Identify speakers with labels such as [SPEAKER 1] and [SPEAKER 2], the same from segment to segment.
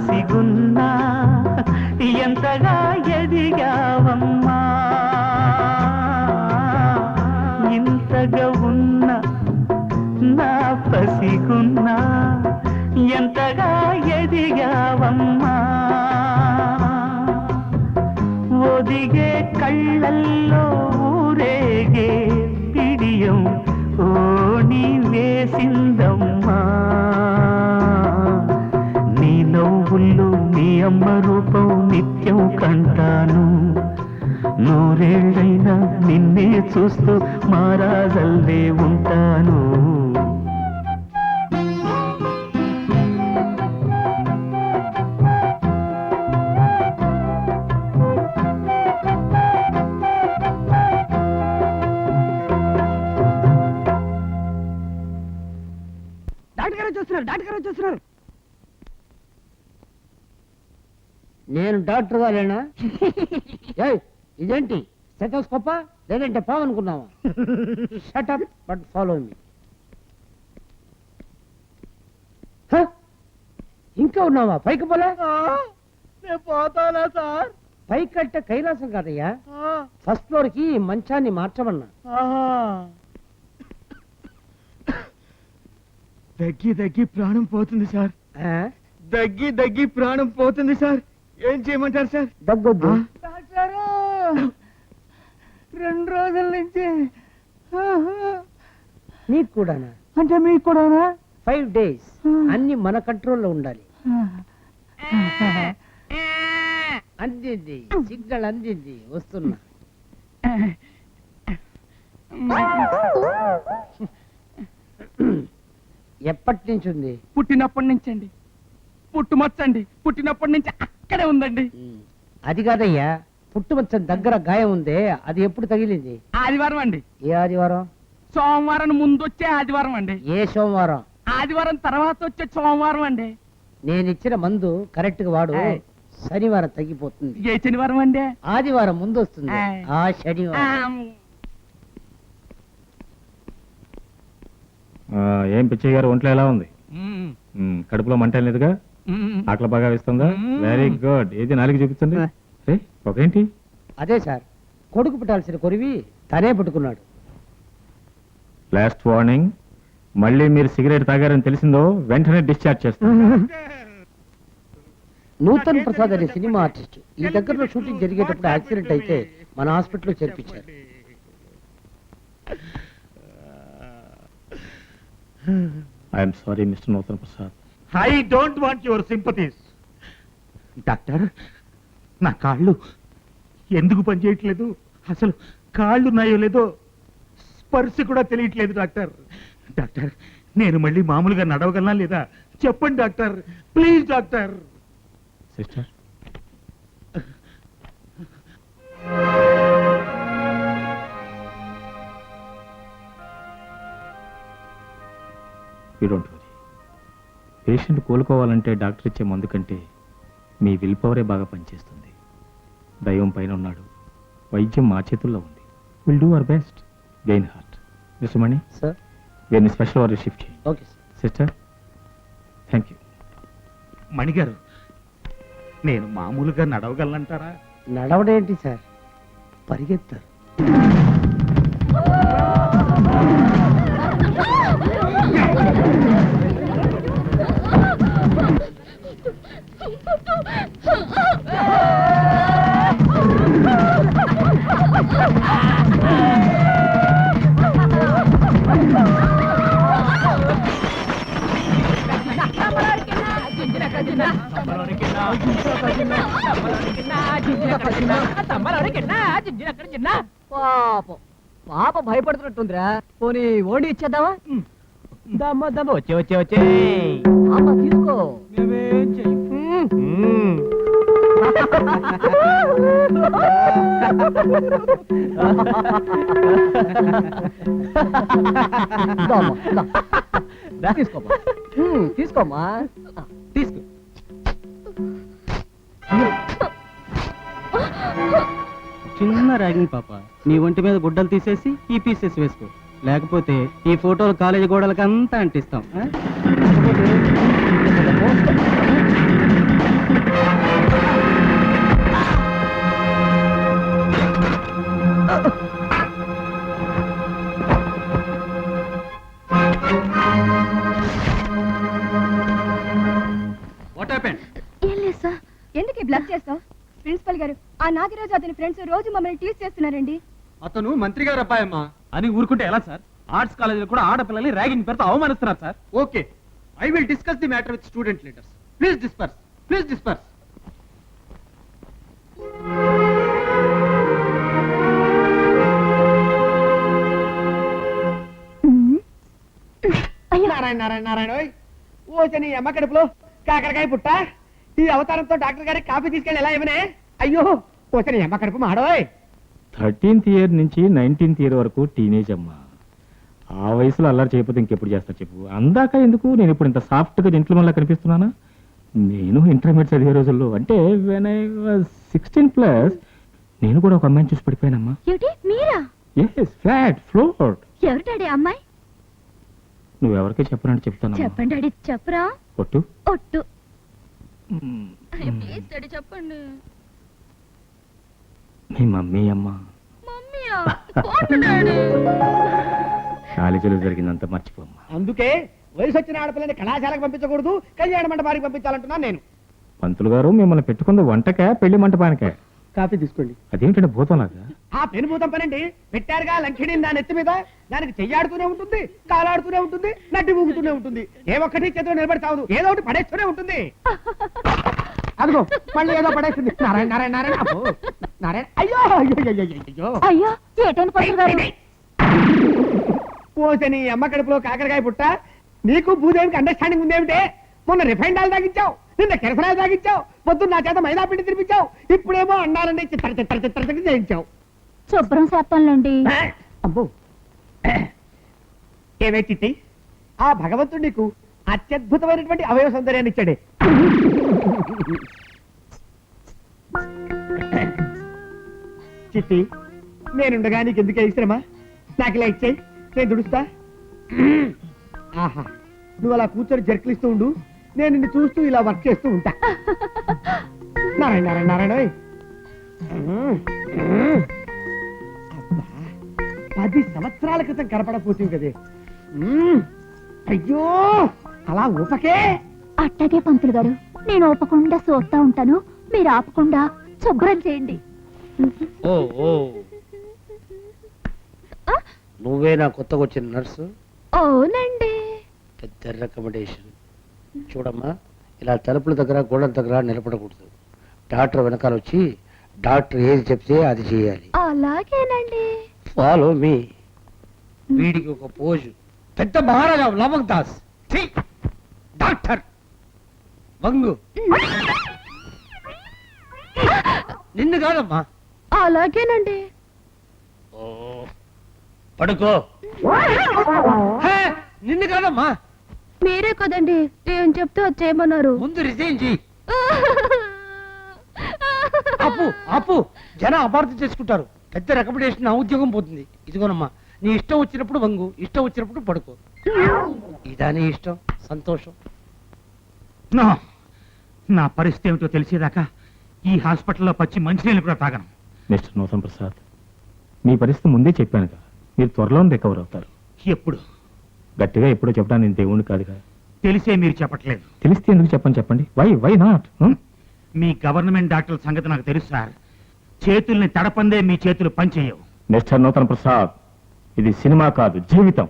[SPEAKER 1] పసిగున్నా ఎంతగా ఎదిగావమ్మా ఇంతగా ఉన్న నా పసిగున్నా ఎంతగా ఎదిగావమ్మా ఒదిగే కళ్ళల్లో ఊరేగే పిడియం ఓణి వేసిందమ్మా నీ నవ్వుల్లో నీ అమ్మ రూపం నిత్యం కంటాను నూరేళ్ళైనా నిన్నే చూస్తూ మారాజల్లే ఉంటాను
[SPEAKER 2] చూస్తున్నారు నేను డాక్టర్ గారేనా ఇదేంటి స్టెథోస్కోప్ లేదంటే పావనుకున్నావా షటప్ బట్ ఫాలో మీ ఇంకా ఉన్నావా పైకి పోలే
[SPEAKER 3] నేను పోతానా సార్
[SPEAKER 2] పైకి అంటే కైలాసం కాదయ్యా ఫస్ట్ ఫ్లోర్ కి మంచాన్ని మార్చమన్నా
[SPEAKER 3] దగ్గి ప్రాణం పోతుంది సార్ దగ్గి ప్రాణం పోతుంది సార్ ఏం చేయమంటారు సార్
[SPEAKER 2] దగ్గొద్దు
[SPEAKER 3] 2 రోజుల నుంచి
[SPEAKER 2] నీకు కూడానా
[SPEAKER 3] అంటే మీకు కూడానా
[SPEAKER 2] 5 days అన్ని మన కంట్రోల్లో ఉండాలి అందింది సిగ్నల్ అందింది వస్తున్నా ఎప్పటి నుంచి ఉంది
[SPEAKER 3] పుట్టినప్పటి నుంచి అండి పుట్టుమచ్చండి పుట్టినప్పటి నుంచి అక్కడే ఉందండి
[SPEAKER 2] అది కాదయ్యా పుట్టుమచ్చ దగ్గర గాయం ఉందే అది ఎప్పుడు తగిలింది
[SPEAKER 3] ఆదివారం అండి
[SPEAKER 2] ఏ ఆదివారం
[SPEAKER 3] సోమవారం ముందు వచ్చే ఆదివారం అండి
[SPEAKER 2] ఏ సోమవారం
[SPEAKER 3] ఆదివారం తర్వాత వచ్చే సోమవారం అండి
[SPEAKER 2] నేను ఇచ్చిన మందు కరెక్ట్ గా వాడు శనివారం తగ్గిపోతుంది
[SPEAKER 3] ఏ శనివారం అండి
[SPEAKER 2] ఆదివారం ముందు వస్తుంది ఆ శనివారం
[SPEAKER 4] ఏం పిచ్చయ్య గారు ఒంట్లో ఎలా ఉంది కడుపులో మంట లేదుగా ఆకలి బాగా వేస్తుందా వెరీ గుడ్ ఏది నాలుగు చూపించండి ఒకేంటి
[SPEAKER 2] అదే సార్ కొడుకు పుట్టాల్సిన కొరివి తనే పుట్టుకున్నాడు
[SPEAKER 4] లాస్ట్ వార్నింగ్ మళ్ళీ మీరు సిగరెట్ తాగారని తెలిసిందో వెంటనే డిశ్చార్జ్ చేస్తాను
[SPEAKER 2] నూతన్ ప్రసాద్ అనే సినిమా ఆర్టిస్ట్ ఈ దగ్గరలో షూటింగ్ జరిగేటప్పుడు యాక్సిడెంట్ అయితే మన హాస్పిటల్లో చేర్పించారు
[SPEAKER 4] I'm sorry mister Nutan Prasad
[SPEAKER 1] I don't want your sympathies doctor నా కాళ్ళు ఎందుకు పనిచేయట్లేదు అసలు కాళ్ళు ఉన్నాయో లేదో స్పర్శ కూడా తెలియట్లేదు డాక్టర్ డాక్టర్ నేను మళ్ళీ మామూలుగా నడవగలనా లేదా చెప్పండి doctor please doctor
[SPEAKER 4] sister you don't worry patient కోలుకోవాలంటే డాక్టర్ ఇచ్చే మందు కంటే మీ విల్ పవరే బాగా పనిచేస్తుంది దైవం పైన ఉన్నాడు వైద్యం మా చేతుల్లో ఉంది will do our best gain heart mister Mani
[SPEAKER 2] sir
[SPEAKER 4] వీరిని స్పెషల్ వార్డు షిఫ్ట్ చేయండి
[SPEAKER 2] ఓకే
[SPEAKER 4] సిస్టర్ థ్యాంక్ యూ
[SPEAKER 1] మణిగారు నేను మామూలుగా నడవగలనంటారా
[SPEAKER 2] నడవడేంటి సార్ పరిగెత్తారు
[SPEAKER 3] పాప భయపడుతున్నట్టుందిరా పోనీ ఓడి ఇచ్చేద్దామా దమ్మ దమ్మ వచ్చే వచ్చే వచ్చే అమ్మ తీసుకో తీసుకోమా తీసుకోమా తీసుకో
[SPEAKER 5] చిన్న ర్యాగింగ్ పాప నీ ఒంటి మీద గుడ్డలు తీసేసి ఈ పీసెస్ వేసుకో లేకపోతే ఈ ఫోటోలు కాలేజీ గోడలకి అంతా అంటిస్తాం
[SPEAKER 6] ఏం లేదు సార్. ఎందుకు ఈ బ్లఫ్ చేస్తావు? ప్రిన్సిపల్ గారు, ఆ నాగరాజు అతని ఫ్రెండ్స్ రోజు మమ్మల్ని టీచ్ చేస్తున్నారండి.
[SPEAKER 5] అతను మంత్రి గారు అబ్బాయమ్మా అని ఊరుకుంటే ఎలా సార్? ఆర్ట్స్ కాలేజీలో కూడా ఆడపిల్లల్ని ర్యాగింగ్ పేరుతో అవమానిస్తున్నారు sir. Okay, I will discuss the matter with student leaders. Please disperse, please disperse.
[SPEAKER 2] Narayana Narayana Narayana ఓచని అమ్మ కడుపులో కాకరకాయ పుట్ట. ఈ అవతారంతో డాక్టర్ గారికి కాఫీ తీసుకెళ్ళి ఎలా ఇవ్వనే? అయ్యో ఓచని అమ్మ కడుపు మాడోయ్.
[SPEAKER 4] 13th ఇయర్ నుంచి 19th ఇయర్ వరకు టీనేజ్ అమ్మా. ఆ వయసులో అల్లరి చేయకపోతే ఇంకెప్పుడు చేస్తా చెప్పు. అందాక ఎందుకు? నేను ఇప్పుడు ఇంత సాఫ్ట్గా జెంట్లమన్ లా కనిపిస్తున్నానా? నేను ఇంటర్మీడియట్ చదివే రోజుల్లో అంటే వెన్ ఐ వాజ్ 16+, నేను కూడా ఒక అమ్మాయిని చూసి పడిపోయానమ్మా.
[SPEAKER 6] ఏమిటి మీరా?
[SPEAKER 4] Yes, flat floor.
[SPEAKER 6] ఎవరు డాడీ అమ్మాయి?
[SPEAKER 4] నువ్వెవరికీ చెప్పనంటే చెప్తాను.
[SPEAKER 6] చెప్పండి డాడీ. చెప్పరా?
[SPEAKER 4] ఒట్టు.
[SPEAKER 6] ఒట్టు. ప్లీజ్ డాడీ చెప్పండి.
[SPEAKER 4] మీ మమ్మీ అమ్మా.
[SPEAKER 6] మమ్మీయా? పోటు డాడీ.
[SPEAKER 4] కాలేజీలో జరిగిందంతా మర్చిపోమ్మా.
[SPEAKER 2] అందుకే వయసు వచ్చిన ఆడపిల్లని కళాశాలకు పంపించకూడదు, కళ్యాణ మండపానికి పంపించాలంటున్నాను నేను.
[SPEAKER 4] పంతులు గారు మిమ్మల్ని పెట్టుకుంది వంటకే పెళ్లి మంటపానికే?
[SPEAKER 2] కాఫీ తీసుకోండి.
[SPEAKER 4] అదేంటంటే భూతంలాగా?
[SPEAKER 2] ఆ పెనుభూతం పనండి. పెట్టారుగా లంకిని దాని ఎత్తి మీద, దానికి చెయ్యాడుతూనే ఉంటుంది, కాలాడుతూనే ఉంటుంది, నడ్డి ఊగుతూనే ఉంటుంది. ఏ ఒక్కటి చేతిలో నిలబడి చావదు, ఏదో ఒకటి పడేస్తూనే ఉంటుంది. అదిగో మళ్ళీ ఏదో పడేస్తుంది. నారాయణ నారాయణ నారాయణ అబ్బో, నారాయణ. అయ్యో అయ్యో అయ్యో అయ్యో
[SPEAKER 6] అయ్యో ఏటని పంతులు గారు?
[SPEAKER 2] పోసని అమ్మ కడుపులో కాకరకాయ పుట్ట. నీకు భూదేవికి అండర్స్టాండింగ్ ఉందేమిటే? మొన్న రిఫైండ్ ఆయిల్ తాగించావు, నిన్న కెరసనాయిల్ తాగించావు, పొద్దున్న నా చేత మైదా పిండి తినిపించావు, ఇప్పుడేమో అన్నానండి చిత్ర చిత్ర చిత్ర చిత్ర చేయించావు.
[SPEAKER 6] శుభ్రం చేస్తానులేండి.
[SPEAKER 2] అబ్బో ఏమే చిట్టి, ఆ భగవంతుడు నీకు అత్యద్భుతమైనటువంటి అవయవ సౌందర్యాన్ని ఇచ్చాడే. చిట్టి, నేనుండగా నీకు ఎందుకే శ్రమ? నాకు ఇలా ఇచ్చాయి, నేను దుడుస్తా. ఆహా, నువ్వు అలా కూర్చొని జర్కలిస్తూ ఉండు, నేను నిన్ను చూస్తూ ఇలా వర్క్ చేస్తూ ఉంటా. నారాయణ నారాయణ నారాయణ. అబ్బా, 10 సంవత్సరాల క్రితం కనపడపోతుంది కదే. అయ్యో అలా ఊపకే.
[SPEAKER 6] అట్టగే పంతులు గారు, నేను ఓపకుండా చూస్తా ఉంటాను, మీరు ఆపకుండా శుభ్రం చేయండి.
[SPEAKER 2] నువ్వే నా కొత్తగా వచ్చిన నర్సు?
[SPEAKER 6] అవునండి.
[SPEAKER 2] పెద్ద రికమెండేషన్. చూడమ్మా, ఇలా తలుపుల దగ్గర గోడల దగ్గర నిలబడకూడదు. డాక్టర్ వెనకాల వచ్చి డాక్టర్ ఏది చెప్తే అది చేయాలి.
[SPEAKER 6] అలాగేనండి.
[SPEAKER 2] Follow me. వీడికి ఒక పోజు. పెద్ద మహారాజా లవంగ్ దాస్. డాక్టర్ వంగు. నిన్ను కాదమ్మా.
[SPEAKER 6] అలాగేనండి.
[SPEAKER 2] పడుకో. నిన్ను కాదమ్మా.
[SPEAKER 6] మీరే కదండి ఏం చెప్తే వచ్చేయమన్నారు.
[SPEAKER 2] ముందు రిజైన్ చేయి. అప్పు అప్పు, జనం అపార్థం చేసుకుంటారు. పెద్ద రికమెండేషన్, నా ఉద్యోగం పోతుంది. ఇదిగోనమ్మా, నీ ఇష్టం వచ్చినప్పుడు వంగు, ఇష్టం వచ్చినప్పుడు పడుకో. ఇదా నీ ఇష్టం? సంతోషం.
[SPEAKER 1] నో, నా పరిస్థితి ఏమిటో తెలిసేదాకా ఈ హాస్పిటల్లో పచ్చి మంచినీళ్ళు కూడా తాగను.
[SPEAKER 4] మిస్టర్ నూతన్ ప్రసాద్, మీ పరిస్థితి ముందే చెప్పానుగా, మీరు త్వరలో రికవర్ అవుతారు.
[SPEAKER 1] ఎప్పుడు?
[SPEAKER 4] గట్టిగా ఎప్పుడో చెప్పడానికి నేను దేవుణ్ణి కాదుగా.
[SPEAKER 1] తెలిసే మీరు చెప్పట్లేదు.
[SPEAKER 4] తెలిస్తే ఎందుకు చెప్పండి. Why not?
[SPEAKER 1] మీ గవర్నమెంట్ డాక్టర్ల సంగతి నాకు తెలుసు సార్. చేతుల్ని తడపందే మీ చేతులు పనిచేయవు.
[SPEAKER 4] మిస్టర్ నూతన్ ప్రసాద్, ఇది సినిమా కాదు, జీవితం.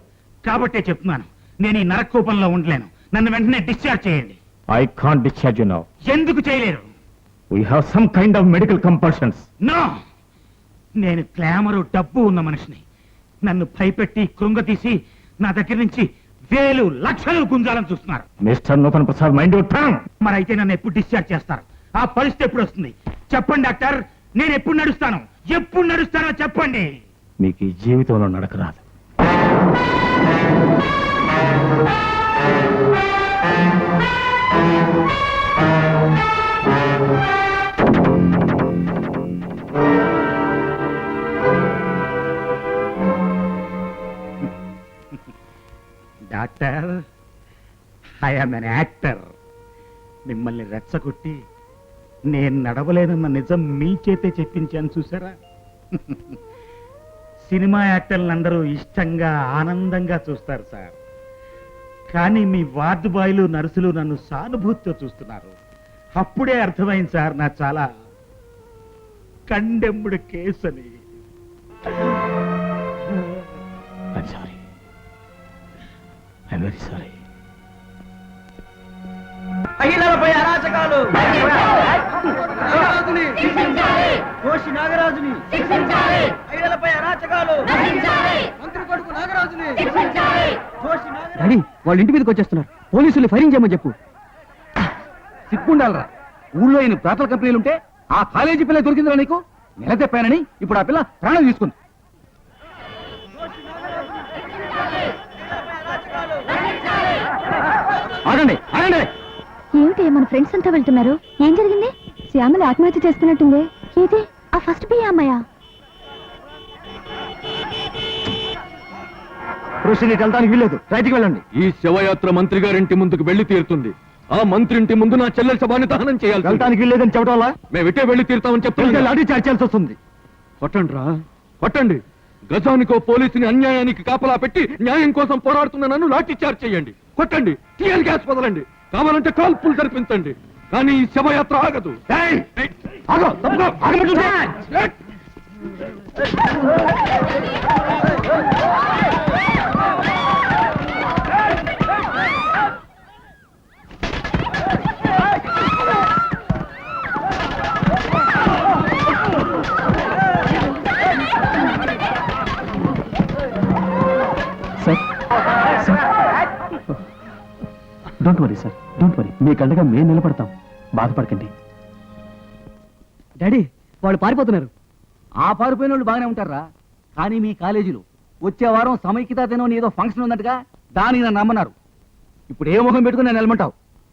[SPEAKER 1] కాబట్టే చెప్తున్నాను, నేను ఈ నరకూపంలో ఉండలేను. నన్ను వెంటనే డిశ్చార్జ్ చేయండి.
[SPEAKER 4] I can't discharge you now.
[SPEAKER 1] ఎందుకు చేయలేరు?
[SPEAKER 4] We have some kind of medical compulsions.
[SPEAKER 1] No, నేను క్లామరు డబ్బు ఉన్న మనిషిని. నన్ను భయపెట్టి కృంగతీసి నా దగ్గర నుంచి వేలు లక్షలు గుంజాలని చూస్తున్నారు.
[SPEAKER 4] Mister Nutan Prasad, mind your tongue.
[SPEAKER 1] మరి అయితే నన్ను ఎప్పుడు డిశ్చార్జ్ చేస్తారు? ఆ పరిస్థితి ఎప్పుడు వస్తుంది? చెప్పండి డాక్టర్, నేను ఎప్పుడు నడుస్తాను? ఎప్పుడు నడుస్తానో చెప్పండి.
[SPEAKER 4] మీకు ఈ జీవితంలో నడక రాదు.
[SPEAKER 1] Doctor, I am an actor. మిమ్మల్ని రెచ్చగొట్టి నేను నడవలేనన్న నిజం మీ చేతే చెప్పించాను చూసారా? సినిమా యాక్టర్లందరూ ఇష్టంగా ఆనందంగా చూస్తారు సార్, కానీ మీ వార్డు బాయ్లు నర్సులు నన్ను సానుభూతితో చూస్తున్నారు. అప్పుడే అర్థమైంది సార్ నా చాలా కండెమ్ముడు కేసు అని.
[SPEAKER 4] I'm sorry, I'm very sorry.
[SPEAKER 3] మహిళలపై అరాచకాలు, నాగరాజుని కోశి నాగరాజుని, మహిళలపై అరాచకాలు, మంత్రి కొడుకు నాగరాజుని, కోశి నాగరాజు. డాడీ, వాళ్ళ ఇంటి మీదకి వచ్చేస్తున్నారు. పోలీసులు ఫైరింగ్ చేయమని చెప్పు.
[SPEAKER 2] సిగ్గుండాలరా, ఊళ్ళో ఈయన పేపర్ కంపెనీలుంటే ఆ కాలేజీ పిల్ల దొరికిందిరా నీకు? నెల చెప్పానని ఇప్పుడు ఆ పిల్ల ప్రాణం తీసుకుంది. ఆగండి ఆగండి.
[SPEAKER 6] ఏమిటి మన ఫ్రెండ్స్ అంతా వెళ్తున్నారు? ఏం జరిగింది? శ్యామల ఆత్మహత్య చేసుకున్నట్టుంది. ఏది ఆ ఫస్ట్ బియ్య అమ్మాయ?
[SPEAKER 2] రోషిని వెళ్ళడానికి వీల్లేదు, రైతుకి వెళ్ళండి.
[SPEAKER 5] ఈ శవయాత్ర మంత్రి గారింటి ముందుకు వెళ్లి తీరుతుంది. ఆ మంత్రి ఇంటి ముందు నా చెల్లెల శవాన్ని దహనం చేయాలి.
[SPEAKER 2] వెళ్ళడానికి వీల్లేదని చెప్పడం వల్ల
[SPEAKER 5] మేము ఇటే వెళ్లి తీరుతామని చెప్తాను.
[SPEAKER 2] లాఠీ చార్జ్ చేయాల్సి వస్తుంది.
[SPEAKER 5] కొట్టండి రా, కొట్టండి. గజానికో పోలీసుని అన్యాయానికి కాపలా పెట్టి న్యాయం కోసం పోరాడుతున్న నన్ను లాఠీ చార్జ్ చేయండి. కొట్టండి, టీఎల్ గ్యాస్ వదలండి, కావాలంటే కాల్పులు జరిపించండి. కానీ ఈ శవయాత్ర ఆగదు.
[SPEAKER 2] ఆగో, తప్పుకో, ఆగమంటుంటే.
[SPEAKER 4] Don't worry sir, don't worry. మీ కండగా మేము నిలబడతాం, బాధపడకండి.
[SPEAKER 3] డాడీ, వాళ్ళు పారిపోతున్నారు.
[SPEAKER 2] ఆ పారిపోయిన వాళ్ళు బాగానే ఉంటారా, కానీ మీ కాలేజీలో వచ్చే వారం సమైక్యతా దినం ఏదో ఫంక్షన్ ఉందటగా, దానికి నన్ను నమ్మన్నారు. ఇప్పుడు ఏ ముఖం పెట్టుకుని నేను నిలమంటావు?